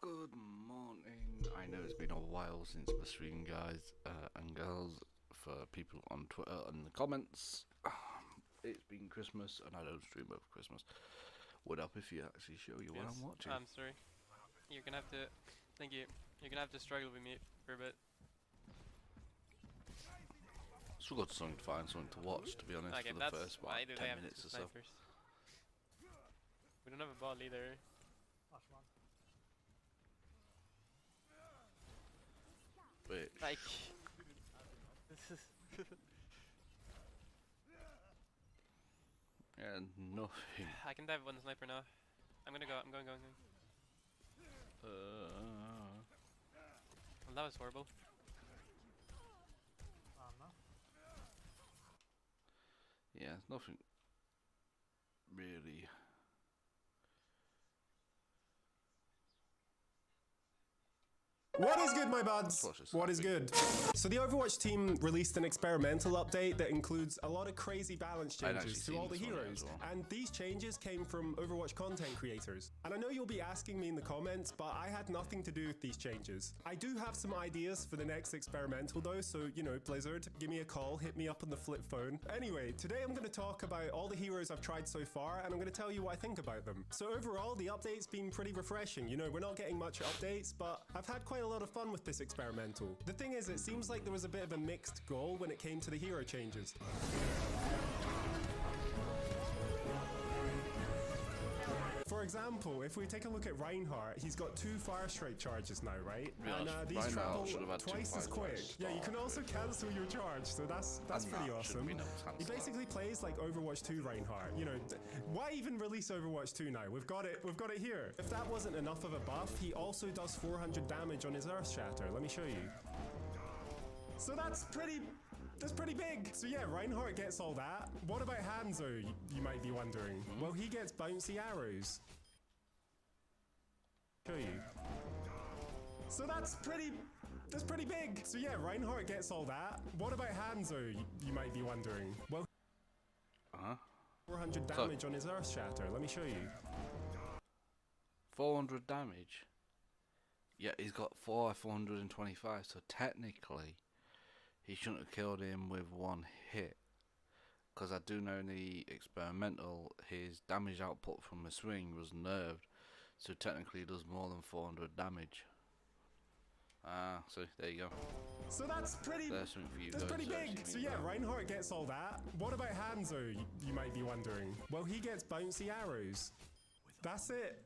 Good morning. I know it's been a while since the stream, guys and girls, for people on Twitter and the comments. It's been Christmas and I don't stream over Christmas. Would help if you actually show you what I'm watching. I'm sorry. You're gonna have to. Thank you. You're gonna have to struggle with me for a bit. Struggled to find something to watch, to be honest, Okay, for the first why 10 do they have minutes two or so. snipers? We don't have a ball either. Which, Like, this is. yeah, nothing. I can dive one sniper now. I'm gonna go. I'm going. Well, that was horrible. Yeah, nothing really. What is good, my buds? What is good? So the Overwatch team released an experimental update that includes a lot of crazy balance changes to all the heroes. And these changes came from Overwatch content creators. And I know you'll be asking me in the comments, but I had nothing to do with these changes. I do have some ideas for the next experimental though, so you know, Blizzard, give me a call, hit me up on the flip phone. Anyway, today I'm going to talk about all the heroes I've tried so far, and I'm going to tell you what I think about them. So overall, the update's been pretty refreshing. You know, we're not getting much updates, but I've had quite a lot of fun with this experimental. The thing is, it seems like there was a bit of a mixed goal when it came to the hero changes. For example, if we take a look at Reinhardt, he's got 2 Fire Strike charges now, right? Yeah, and these Reinhardt travel twice as quick. Yeah, you can also cancel your charge, so that's pretty awesome. He basically plays like Overwatch 2 Reinhardt. You know, why even release Overwatch 2 now? We've got it here. If that wasn't enough of a buff, he also does 400 damage on his Earth Shatter. Let me show you. So that's pretty big. So yeah, Reinhardt gets all that. What about Hanzo, you might be wondering? Well, he gets bouncy arrows. Show you. So that's pretty big. So yeah, Reinhardt gets all that. What about Hanzo, you might be wondering? Well, 400 damage on his Earth Shatter. Let me show you. 400 damage? Yeah, he's got 425, so technically he shouldn't have killed him with one hit. Because I do know in the experimental, his damage output from the swing was nerfed, so technically he does more than 400 damage. So there you go. So that's pretty big. So yeah, Reinhardt gets all that. What about Hanzo, you might be wondering? Well, he gets bouncy arrows. That's it.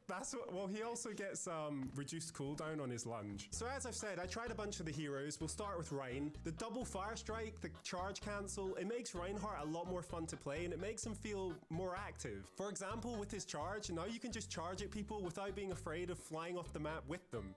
Well, he also gets reduced cooldown on his lunge. So as I've said, I tried a bunch of the heroes. We'll start with Rein. The double Fire Strike, the charge cancel, it makes Reinhardt a lot more fun to play, and it makes him feel more active. For example, with his charge, now you can just charge at people without being afraid of flying off the map with them.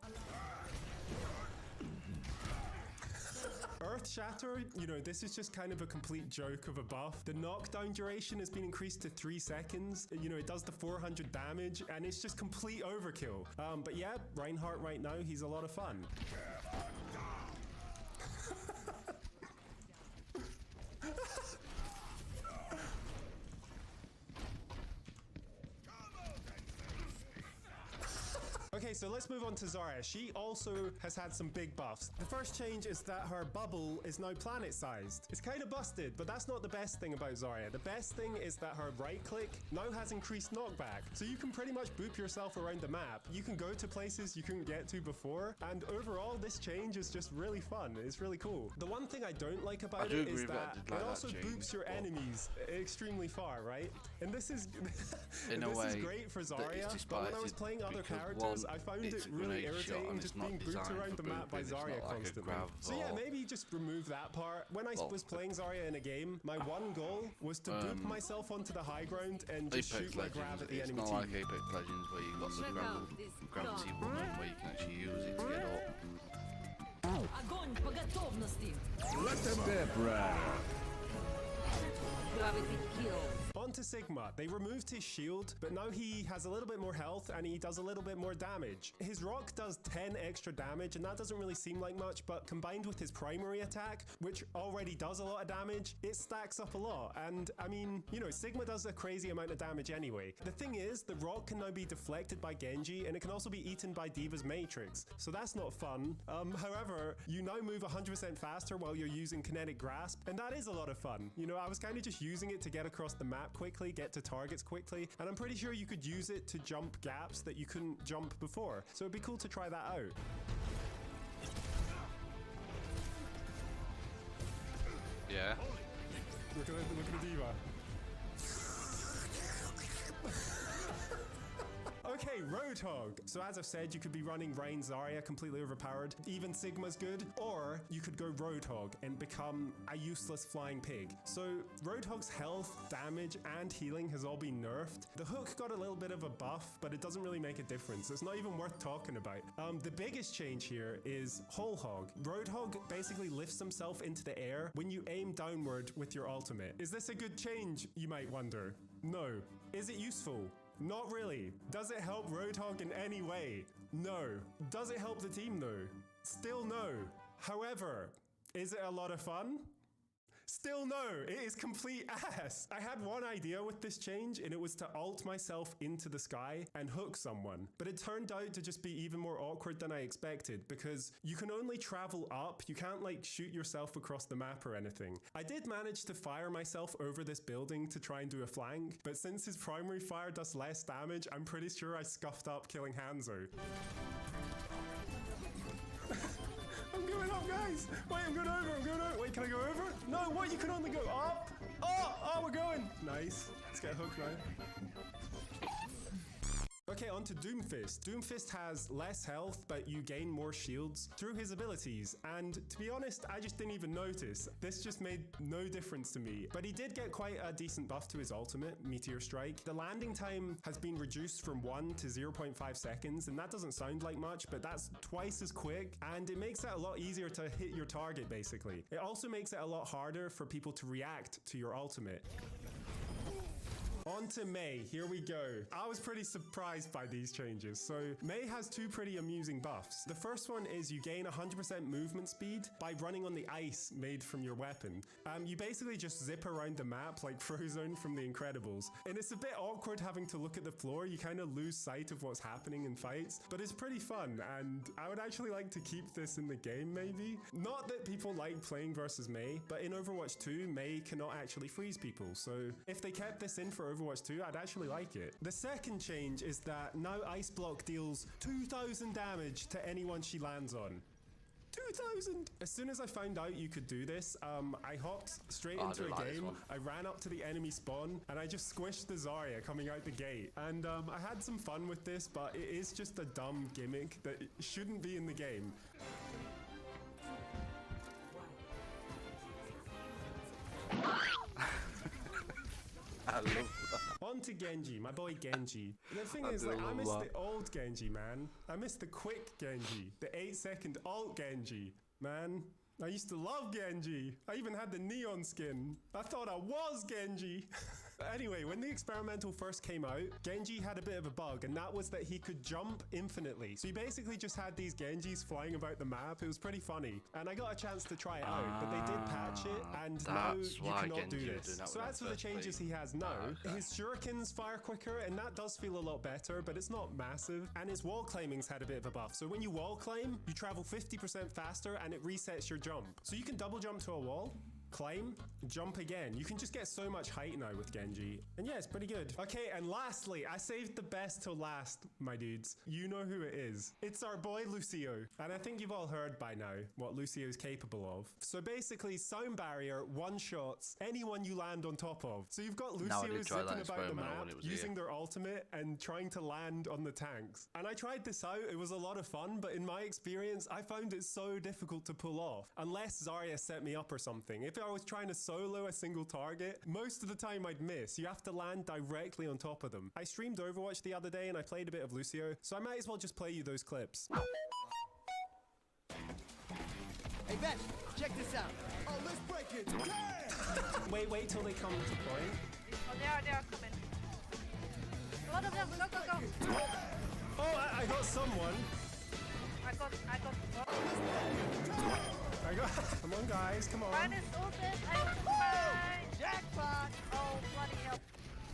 Earth Shatter, you know, this is just kind of a complete joke of a buff. The knockdown duration has been increased to 3 seconds. You know, it does the 400 damage, and it's just complete overkill. But yeah, Reinhardt right now, he's a lot of fun. Okay, so let's move on to Zarya. She also has had some big buffs. The first change is that her bubble is now planet-sized. It's kind of busted, but that's not the best thing about Zarya. The best thing is that her right-click now has increased knockback. So you can pretty much boop yourself around the map. You can go to places you couldn't get to before, and overall, this change is just really fun. It's really cool. The one thing I don't like about it is that it also boops your enemies extremely far, right? And this is great for Zarya, but when I was playing other characters, I found it really irritating just being booped around the map by Zarya constantly. So yeah, maybe just remove that part. When I was playing Zarya in a game, my one goal was to boop myself onto the high ground and just shoot my grab at the enemy team. It's not like Apex Legends where you've got the gravity woman where you can actually use it to get up. Let them step right. On On to Sigma. They removed his shield, but now he has a little bit more health and he does a little bit more damage. His rock does 10 extra damage, and that doesn't really seem like much, but combined with his primary attack, which already does a lot of damage, it stacks up a lot. And I mean, you know, Sigma does a crazy amount of damage anyway. The thing is, the rock can now be deflected by Genji, and it can also be eaten by D.Va's Matrix, so that's not fun. However, you now move 100% faster while you're using Kinetic Grasp, and that is a lot of fun. You know, I was kind of just using it to get across the map quickly, get to targets quickly, and I'm pretty sure you could use it to jump gaps that you couldn't jump before, so it'd be cool to try that out. Yeah. Look at the D.Va. Okay, Roadhog. So as I've said, you could be running Reign Zarya completely overpowered. Even Sigma's good. Or you could go Roadhog and become a useless flying pig. So Roadhog's health, damage, and healing has all been nerfed. The hook got a little bit of a buff, but it doesn't really make a difference. It's not even worth talking about. The biggest change here is Whole Hog. Roadhog basically lifts himself into the air when you aim downward with your ultimate. Is this a good change, you might wonder? No. Is it useful? Not really. Does it help Roadhog in any way? No. Does it help the team though? Still no. However, is it a lot of fun? Still no, it is complete ass. I had one idea with this change, and it was to ult myself into the sky and hook someone. But it turned out to just be even more awkward than I expected, because you can only travel up, you can't like shoot yourself across the map or anything. I did manage to fire myself over this building to try and do a flank, but since his primary fire does less damage, I'm pretty sure I scuffed up killing Hanzo. I'm going up, guys! Wait, I'm going over, Wait, can I go over? No, what? You can only go up? Oh, we're going! Nice. Let's get hooked right. Okay, on to Doomfist. Doomfist has less health, but you gain more shields through his abilities. And to be honest, I just didn't even notice. This just made no difference to me. But he did get quite a decent buff to his ultimate, Meteor Strike. The landing time has been reduced from 1 to 0.5 seconds, and that doesn't sound like much, but that's twice as quick, and it makes it a lot easier to hit your target, basically. It also makes it a lot harder for people to react to your ultimate. On to Mei, here we go. I was pretty surprised by these changes. So Mei has two pretty amusing buffs. The first one is you gain 100% movement speed by running on the ice made from your weapon. You basically just zip around the map like Frozone from The Incredibles. And it's a bit awkward having to look at the floor. You kind of lose sight of what's happening in fights, but it's pretty fun. And I would actually like to keep this in the game maybe. Not that people like playing versus Mei, but in Overwatch 2, Mei cannot actually freeze people. So if they kept this in for Overwatch 2, I'd actually like it. The second change is that now Ice Block deals 2,000 damage to anyone she lands on. 2,000! As soon as I found out you could do this, I hopped straight into a game. I ran up to the enemy spawn, and I just squished the Zarya coming out the gate. And I had some fun with this, but it is just a dumb gimmick that shouldn't be in the game. I love that. On to Genji, my boy Genji. The thing is, like, I miss the old Genji, man. I miss the quick Genji, the 8-second ult Genji, man. I used to love Genji. I even had the neon skin. I thought I was Genji. Anyway, when the experimental first came out, Genji had a bit of a bug, and that was that he could jump infinitely. So you basically just had these Genjis flying about the map. It was pretty funny. And I got a chance to try it out, but they did patch it, and now you cannot do this. So that's for the changes he has now. His shurikens fire quicker, and that does feel a lot better, but it's not massive. And his wall climbing's had a bit of a buff. So when you wall climb, you travel 50% faster, and it resets your jump. So you can double jump to a wall, climb, jump again. You can just get so much height now with Genji. And yeah, it's pretty good. Okay, and lastly, I saved the best till last, my dudes. You know who it is. It's our boy Lucio. And I think you've all heard by now what Lucio is capable of. So basically, sound barrier one-shots anyone you land on top of. So you've got Lucio zipping about the map, using their ultimate and trying to land on the tanks. And I tried this out. It was a lot of fun, but in my experience, I found it so difficult to pull off. Unless Zarya set me up or something. If I was trying to solo a single target, most of the time I'd miss. You have to land directly on top of them. I streamed Overwatch the other day and I played a bit of Lucio, so I might as well just play you those clips. Hey Ben, check this out. Oh, let's break it. Yeah! Wait till they come to point. Oh, they are coming. A lot of them. Go, go, go. Oh, I got someone. I got. I got. Come on, guys. Come on. Mine is ulted. I ulted mine. Jackpot. Oh, bloody hell.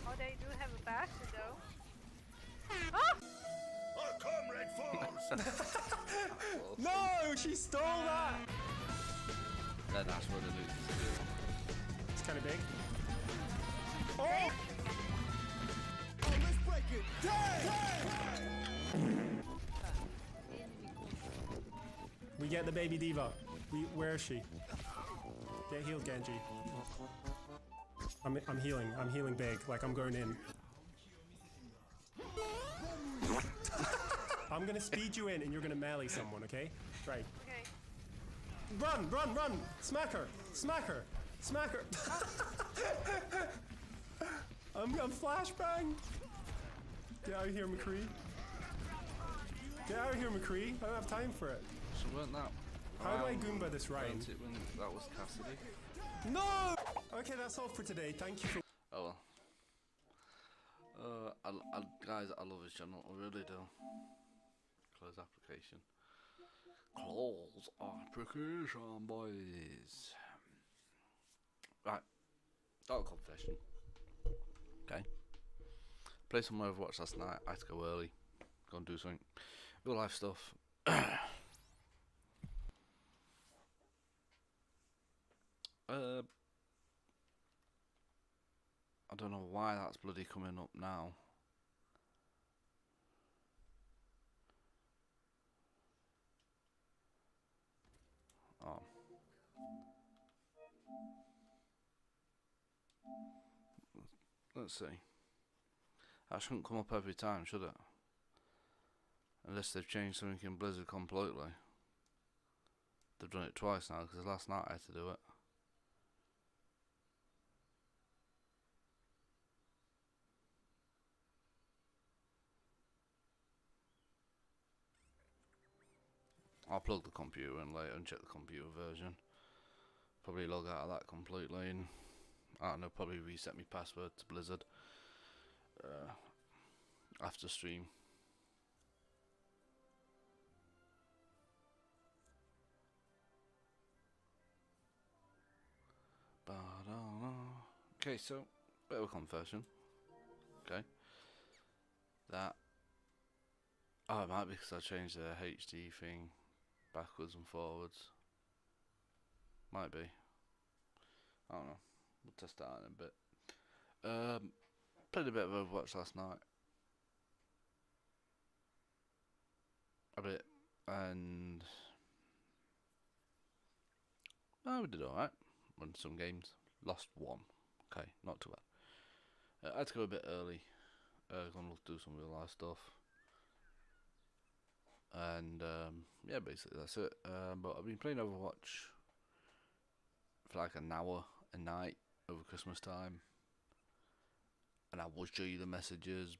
Oh, they do have a bastard though. Ah! Our comrade falls. No, she stole that. Then that's what it is. It's kind of big. Oh! Oh, let's break it. Damn! We get the baby diva. Where is she? Get healed, Genji. I'm healing. I'm healing big. Like I'm going in. I'm gonna speed you in, and you're gonna melee someone. Okay? Right. Okay. Run! Run! Run! Smack her! Smack her! Smack her! I'm flashbang. Get out of here, McCree. Get out of here, McCree. I don't have time for it. So weren't that? How do I Goomba this round? Weren't it when that was Cassidy? No! Okay, that's all for today. Thank you for. Oh well. Guys, I love his channel. I really do. Close application. Close application, boys. Right. Got a confession. Okay. Played some Overwatch last night. I had to go early. Go and do something. Real life stuff. I don't know why that's bloody coming up now. Oh. Let's see. That shouldn't come up every time, should it? Unless they've changed something in Blizzard completely. They've done it twice now, because last night I had to do it. I'll plug the computer in later and check the computer version. Probably log out of that completely and I don't know, probably reset my password to Blizzard after stream. Okay, so bit of a confession. Okay, that it might be because I changed the HD thing backwards and forwards. Might be. I don't know. We'll test that out in a bit. Played a bit of Overwatch last night. A bit, and we did alright. Won some games. Lost one. Okay, not too bad. I had to go a bit early. Gonna do some real life stuff. And yeah, basically that's it. But I've been playing Overwatch for like an hour a night over Christmas time, and I will show you the messages,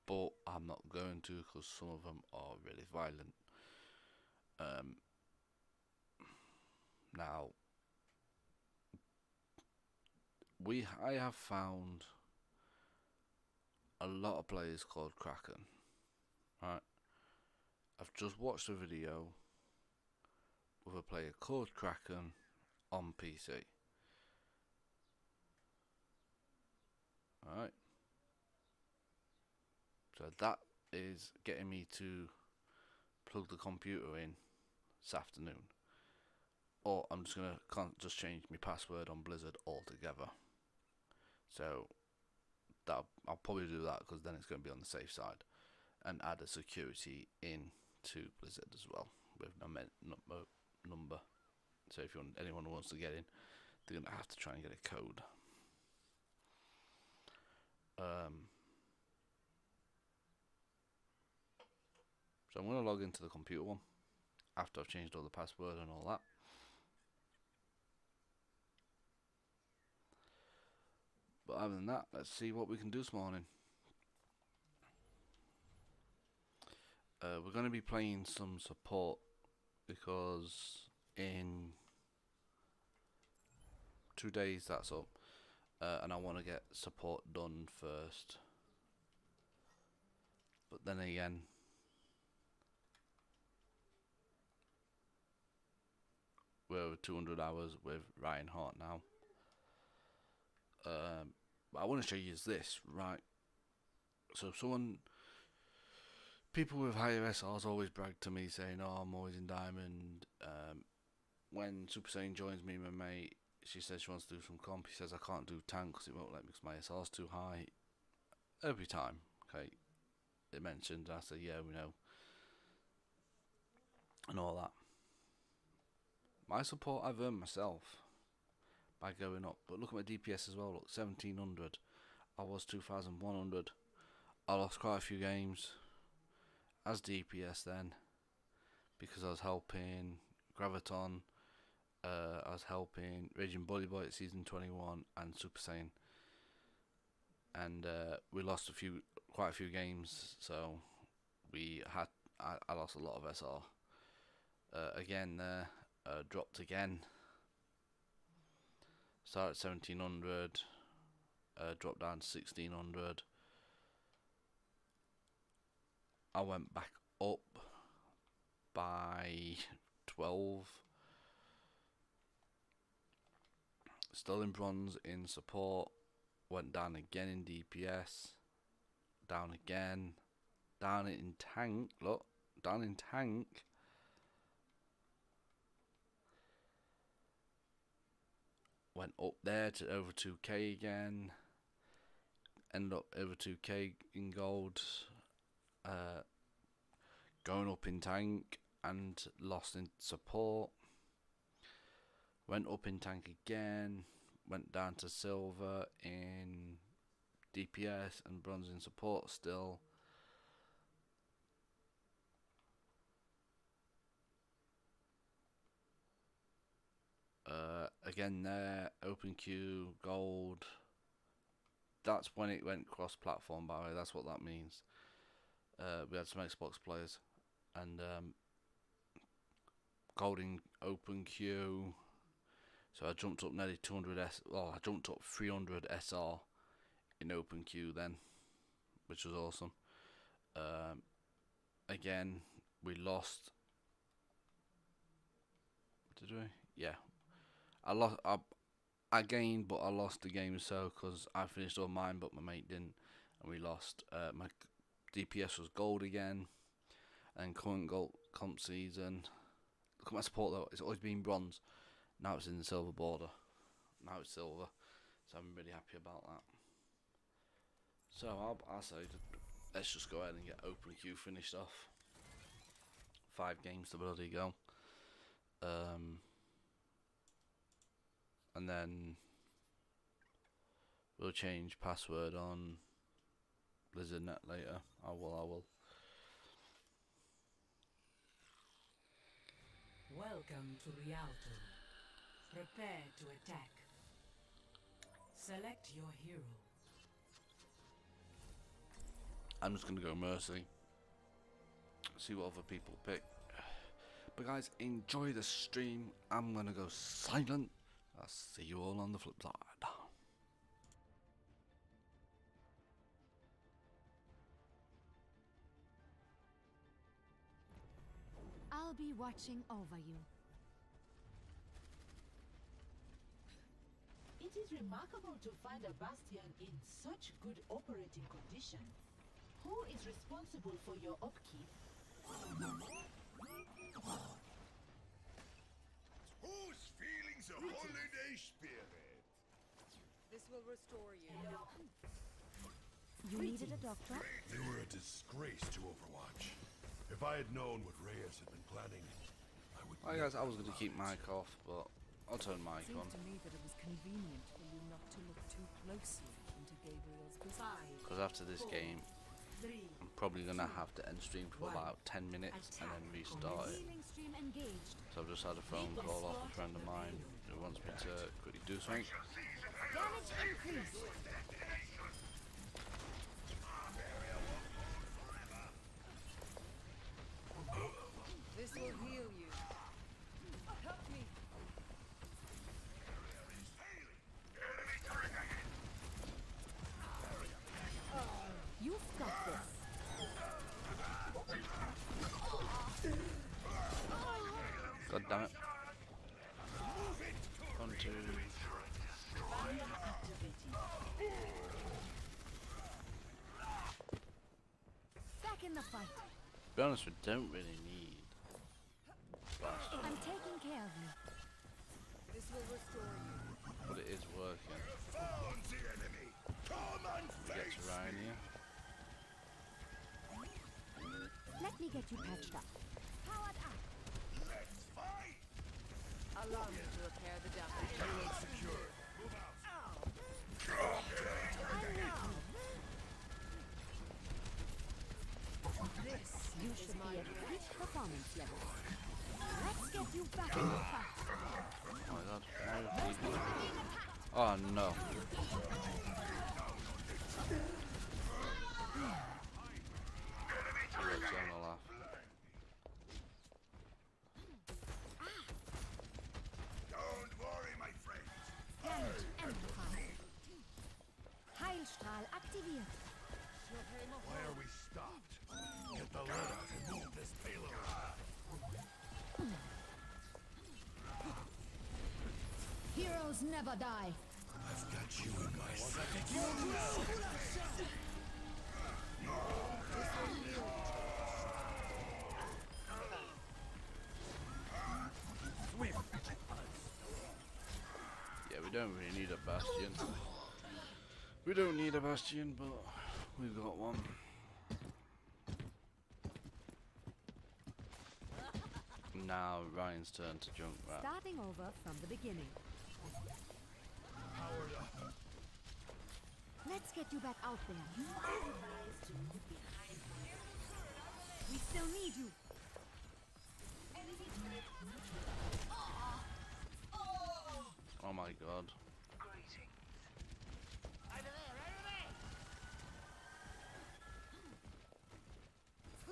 but I'm not going to because some of them are really violent. Now, I have found a lot of players called Kraken. Right, I've just watched a video with a player called Kraken on PC. Alright. So that is getting me to plug the computer in this afternoon. Or I'm just gonna just change my password on Blizzard altogether. So that I'll probably do that because then it's going to be on the safe side, and add a security in to Blizzard as well with my number. So if anyone wants to get in, they're going to have to try and get a code. So I'm going to log into the computer one after I've changed all the password and all that. But other than that, let's see what we can do this morning. We're going to be playing some support because in 2 days that's up. and I want to get support done first. But then again, we're over 200 hours with Ryan Hart now. But I want to show you this, right? So people with higher SRs always brag to me saying, "Oh, I'm always in diamond." When Super Saiyan joins me, my mate, she says she wants to do some comp. He says I can't do tank because it won't let me because my SR's too high. Every time, okay, it mentioned, I say, yeah, we know, and all that. My support I've earned myself by going up, but look at my DPS as well. Look, 1700. I was 2100. I lost quite a few games as DPS then because I was helping Graviton. I was helping Raging Bully Boy at season 21 and Super Saiyan, and we lost quite a few games. So I lost a lot of SR. Again there, dropped again. Started at 1700, dropped down to 1600. I went back up by 12. Still in bronze in support. Went down again in DPS. Down again. Down it in tank. Look, down in tank. Went up there to over 2k again. Ended up over 2k in gold. Going up in tank and lost in support. Went up in tank again. Went down to silver in DPS and bronze in support still. Again there, open queue, gold. That's when it went cross-platform, by the way. That's what that means. We had some Xbox players, and gold in open queue. So I jumped up nearly 200 I jumped up 300 SR in open queue then, which was awesome. Again, we lost. Did we? Yeah. I lost. I gained, but I lost the game so because I finished all mine, but my mate didn't, and we lost. My DPS was gold again, and current gold comp season. Look at my support though; it's always been bronze. Now it's in the silver border. Now it's silver, so I'm really happy about that. So I'll say let's just go ahead and get open queue finished off. 5 games to bloody go. And then we'll change password on BlizzardNet later. I will. Welcome to Rialto. Prepare to attack. Select your hero. I'm just gonna go Mercy. See what other people pick. But guys, enjoy the stream. I'm gonna go silent. I'll see you all on the flip side. I'll be watching over you. It is remarkable to find a bastion in such good operating condition. Who is responsible for your upkeep? Who's feeling the holiday spirit? This will restore you. You needed a doctor? They were a disgrace to Overwatch. If I had known what Reyes had been planning, I would. Hi guys, I was gonna keep mic off, but I'll turn mic on. Seems to me that it was convenient for you not to look too closely into Gabriel's business. Because after this game, I'm probably gonna have to end stream for about 10 minutes and then restart it. Healing stream engaged. So I've just had a phone call off a friend of mine who wants me to quickly do something. Damage increase. This will heal you. Help me. God damn it. One, two. Back in the fight. To be honest, we don't really need Bastion, I'm taking care of you. This will restore you. but it is working. Found the enemy. Come and We get face to Ryan me. here. Let me get you patched up. Powered up. Let's fight. Allow me to repair the damage. Secured. Move out. I'm with you. This You should be at peak performance level. Let's get you back in the fight. Oh my god. No, please. Oh no. He looks on the laugh. Don't worry, my friends. Damage amplified. Heilstrahl aktiviert. Why are we stopped? Get the lead out and move this payload. Heroes never die. I've got you in my sights. Yeah, we don't really need a Bastion. We don't need a Bastion, but we've got one. Now Ryan's turn to jump rat. Starting over from the beginning. Powered up. Let's get you back out there. We still need you. Oh my god.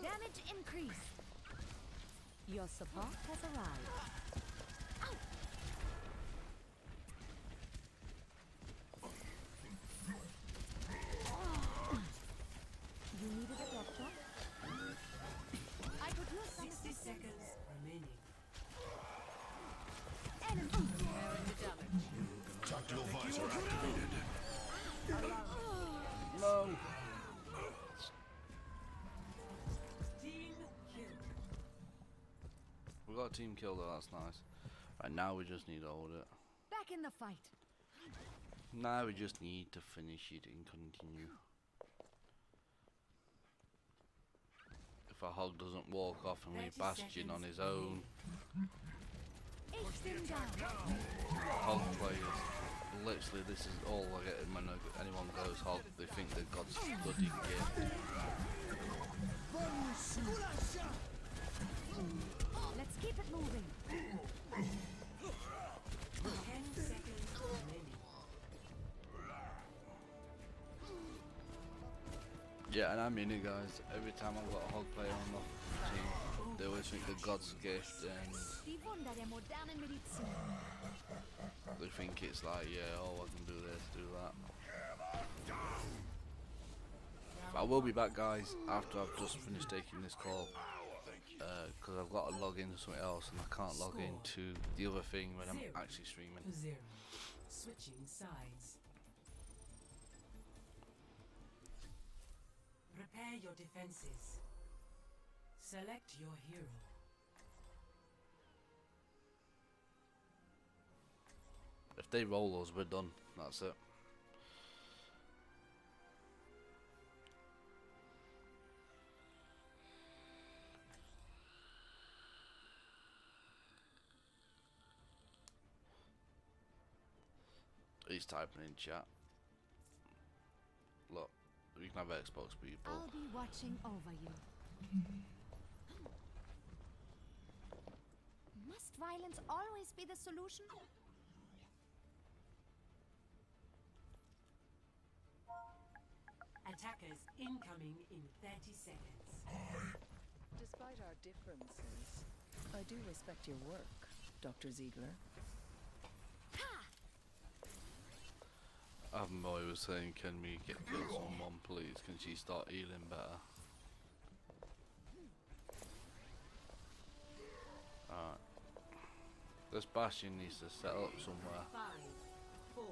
Damage increase. Your support has arrived. You needed a doctor? I could use some 60 seconds remaining. enemy. Repairing the damage. Tactical visor activated. No! Team kill. We got a team kill though, that's nice. Right, now we just need to hold it. Back in the fight. Now we just need to finish it and continue. If a hog doesn't walk off and leave 30 Bastion on seconds his own, Ich bin da. hog players, literally this is all I get when anyone goes hog, they think they've got bloody gift. Let's keep it moving. 10 seconds remaining. Yeah, and I mean it guys, every time I've got a hog player on the team, they always think they're God's gift and Die Wunder der modernen Medizin. they think it's like, yeah, oh I can do this, do that. But I will be back guys after I've just finished taking this call. Because I've got to log into something else and I can't log into the other thing when I'm actually streaming. 0. Switching sides. Prepare your defenses. Select your hero. If they roll us, we're done. That's it. He's typing in chat. Look, we can have Xbox people. I'll be watching over you. Must violence always be the solution? Attackers incoming in 30 seconds. Despite our differences, I do respect your work, Dr. Ziegler. Boy was saying, can we get kill someone please? Can she start healing better? Alright. This bastion needs to set up somewhere. 5, 4,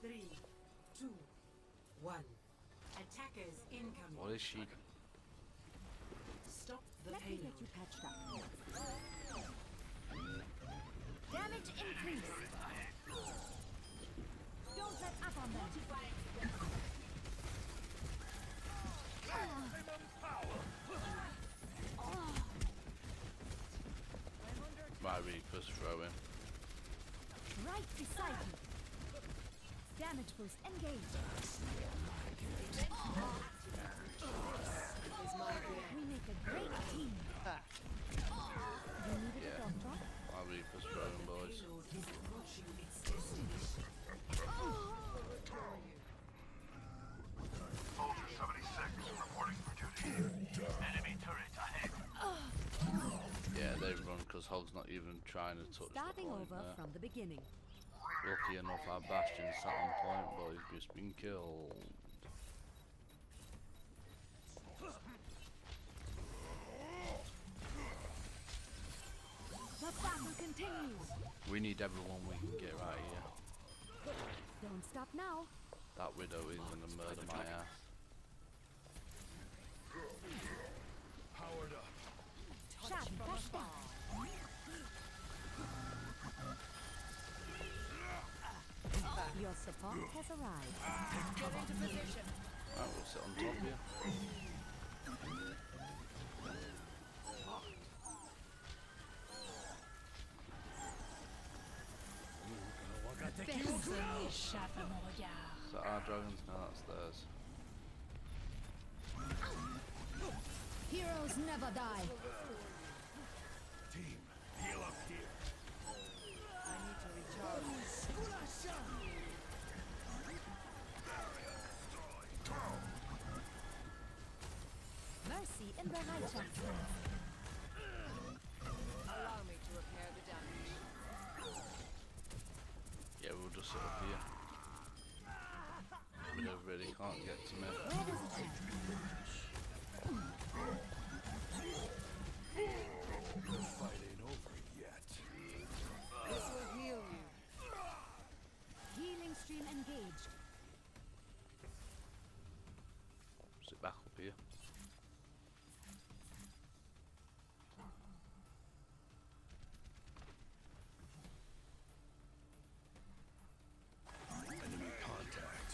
3, 2, 1. Attackers incoming. What is she? Stop the Let me payload. get you patched up. Damage increase. Don't let up on them. My Reaper's throwing. Right beside you. Damage boost engaged. We make a great team. You needed a doctor? My Reaper's throwing, boys. Payload is approaching its destination. Soldier 76 reporting for duty. Enemy turret ahead. Yeah, they run because Hog's not even trying to touch Starting the point over there. from the beginning. Lucky enough, our Bastion sat on point, but he's just been killed. The battle continues. We need everyone we can get right here. Don't stop now. That Widow is gonna murder my ass. Powered up. Schaden verstärkt. Your support has arrived. Right, we'll sit on top here. Is that our dragons? No, that's theirs. Heroes never die. Team, heal up here. Mercy in Bereitschaftsdienst. Allow me to repair the damage. Yeah, we'll just sit up here. Widow really can't get to me. Where does it end? The fight ain't over yet. This will heal you. Healing stream engaged. Sit back up here. Enemy contact.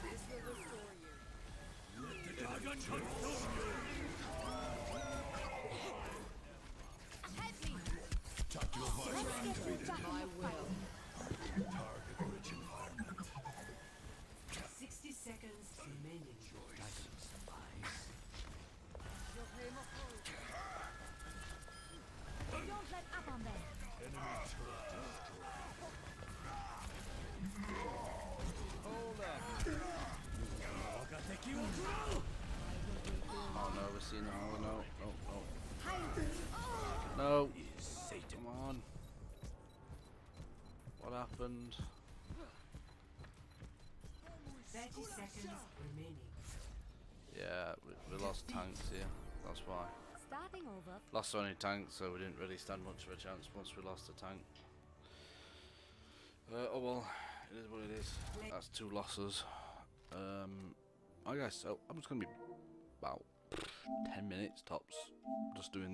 This will restore you. Tactical visor Let's get you activated. back My in the will. fight. Target-rich environment. 60 seconds remaining. You'll pay my food. Don't let up on them. Enemy turret Oh no, we're seeing oh no, no, no. Hide. No! Come on. What happened? 30 seconds remaining. Yeah, we lost tanks here. That's why. Starting over. Lost so many tanks, so we didn't really stand much of a chance once we lost a tank. Oh well, it is what it is. That's 2 losses. I guess so. I'm just gonna be about 10 minutes tops, just doing